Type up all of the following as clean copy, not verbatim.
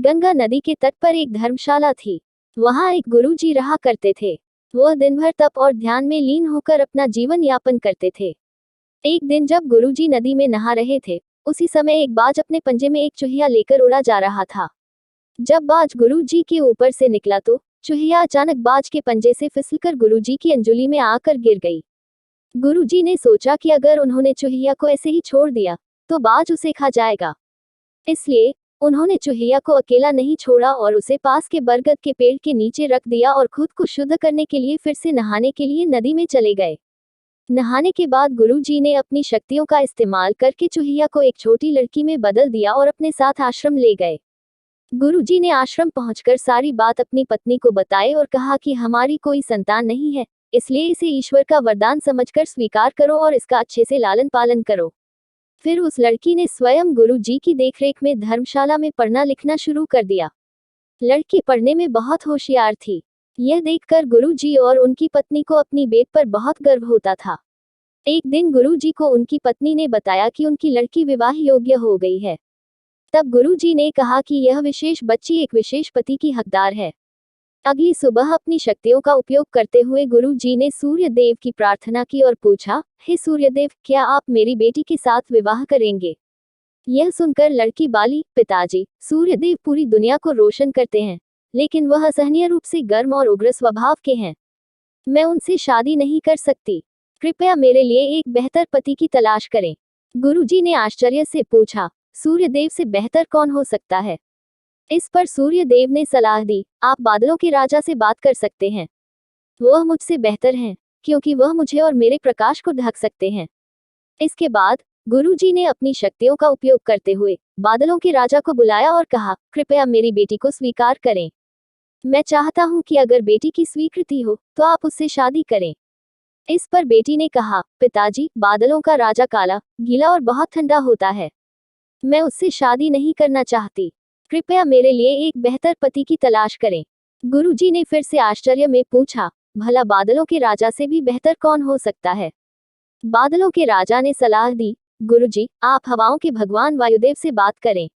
गंगा नदी के तट पर एक धर्मशाला थी। वहां एक गुरुजी रहा करते थे। वह दिन भर तप और ध्यान में लीन होकर अपना जीवन यापन करते थे। एक दिन जब गुरुजी नदी में नहा रहे थे, उसी समय एक बाज अपने पंजे में एक चूहिया लेकर उड़ा जा रहा था। जब बाज गुरुजी के ऊपर से निकला तो चूहिया अचानक बाज के पंजे से फिसलकर गुरुजी की अंजुली में आकर गिर गई। गुरुजी ने सोचा कि अगर उन्होंने चूहिया को ऐसे ही छोड़ दिया तो बाज उसे खा जाएगा। इसलिए उन्होंने चूहिया को अकेला नहीं छोड़ा और उसे पास के बरगद के पेड़ के नीचे रख दिया और खुद को शुद्ध करने के लिए फिर से नहाने के लिए नदी में चले गए। नहाने के बाद गुरुजी ने अपनी शक्तियों का इस्तेमाल करके चूहिया को एक छोटी लड़की में बदल दिया और अपने साथ आश्रम ले गए। गुरुजी ने आश्रम पहुंचकर सारी बात अपनी पत्नी को बताई और कहा कि हमारी कोई संतान नहीं है, इसलिए इसे ईश्वर का वरदान समझकर स्वीकार करो और इसका अच्छे से लालन पालन करो। फिर उस लड़की ने स्वयं गुरुजी की देखरेख में धर्मशाला में पढ़ना लिखना शुरू कर दिया। लड़की पढ़ने में बहुत होशियार थी। यह देखकर गुरुजी और उनकी पत्नी को अपनी बेट पर बहुत गर्व होता था। एक दिन गुरुजी को उनकी पत्नी ने बताया कि उनकी लड़की विवाह योग्य हो गई है। तब गुरुजी ने कहा कि यह विशेष बच्ची एक विशेष पति की हकदार है। अगली सुबह अपनी शक्तियों का उपयोग करते हुए गुरुजी ने सूर्य देव की प्रार्थना की और पूछा, हे सूर्यदेव, क्या आप मेरी बेटी के साथ विवाह करेंगे? यह सुनकर लड़की बोली, पिताजी, सूर्यदेव पूरी दुनिया को रोशन करते हैं, लेकिन वह असहनीय रूप से गर्म और उग्र स्वभाव के हैं। मैं उनसे शादी नहीं कर सकती। कृपया मेरे लिए एक बेहतर पति की तलाश करें। गुरुजी ने आश्चर्य से पूछा, सूर्यदेव से बेहतर कौन हो सकता है? इस पर सूर्यदेव ने सलाह दी, आप बादलों के राजा से बात कर सकते हैं। वह मुझसे बेहतर हैं, क्योंकि वह मुझे और मेरे प्रकाश को ढक सकते हैं। इसके बाद गुरुजी ने अपनी शक्तियों का उपयोग करते हुए बादलों के राजा को बुलाया और कहा, कृपया मेरी बेटी को स्वीकार करें। मैं चाहता हूं कि अगर बेटी की स्वीकृति हो तो आप उससे शादी करें। इस पर बेटी ने कहा, पिताजी, बादलों का राजा काला, गीला और बहुत ठंडा होता है। मैं उससे शादी नहीं करना चाहती। कृपया मेरे लिए एक बेहतर पति की तलाश करें। गुरुजी ने फिर से आश्चर्य में पूछा, भला बादलों के राजा से भी बेहतर कौन हो सकता है? बादलों के राजा ने सलाह दी, गुरुजी, आप हवाओं के भगवान वायुदेव से बात करें।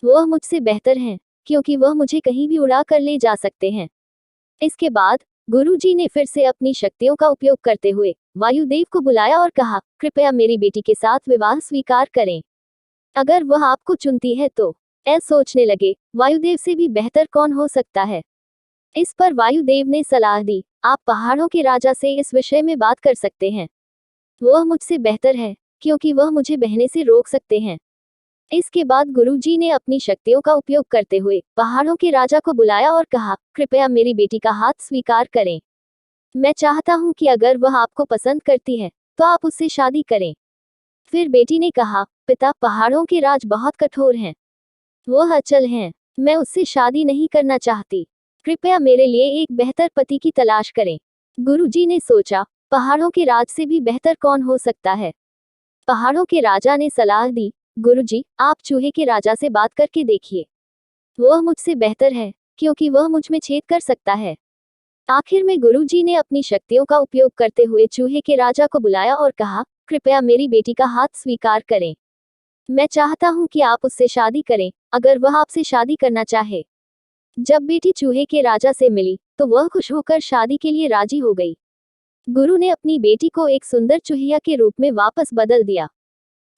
वह मुझसे बेहतर हैं, क्योंकि वह मुझे कहीं भी उड़ा कर ले जा सकते हैं। इसके बाद गुरुजी ने फिर से अपनी शक्तियों का उपयोग करते हुए वायुदेव को बुलाया और कहा, कृपया मेरी बेटी के साथ विवाह स्वीकार करें। अगर वह आपको चुनती है तो सोचने लगे, वायुदेव से भी बेहतर कौन हो सकता है? इस पर वायुदेव ने सलाह दी, आप पहाड़ों के राजा से इस विषय में बात कर सकते हैं। वह मुझसे बेहतर है, क्योंकि वह मुझे बहने से रोक सकते हैं। इसके बाद गुरुजी ने अपनी शक्तियों का उपयोग करते हुए पहाड़ों के राजा को बुलाया और कहा, कृपया मेरी बेटी का हाथ स्वीकार करें। मैं चाहता हूं कि अगर वह आपको पसंद करती है तो आप उससे शादी करें। फिर बेटी ने कहा, पिता, पहाड़ों के राज बहुत कठोर हैं। वह अचल हैं। मैं उससे शादी नहीं करना चाहती। कृपया मेरे लिए एक बेहतर पति की तलाश करें। गुरुजी ने सोचा, पहाड़ों के राज से भी बेहतर कौन हो सकता है? पहाड़ों के राजा ने सलाह दी, गुरुजी, आप चूहे के राजा से बात करके देखिए। वह मुझसे बेहतर है, क्योंकि वह मुझ में छेद कर सकता है। आखिर में गुरुजी ने अपनी शक्तियों का उपयोग करते हुए चूहे के राजा को बुलाया और कहा, कृपया मेरी बेटी का हाथ स्वीकार करें। मैं चाहता हूं कि आप उससे शादी करें, अगर वह आपसे शादी करना चाहे। जब बेटी चूहे के राजा से मिली तो वह खुश होकर शादी के लिए राजी हो गई। गुरु ने अपनी बेटी को एक सुंदर चूहिया के रूप में वापस बदल दिया।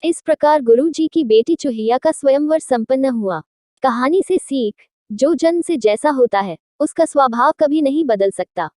इस प्रकार गुरुजी की बेटी चूहिया का स्वयंवर संपन्न हुआ। कहानी से सीख, जो जन्म से जैसा होता है उसका स्वभाव कभी नहीं बदल सकता।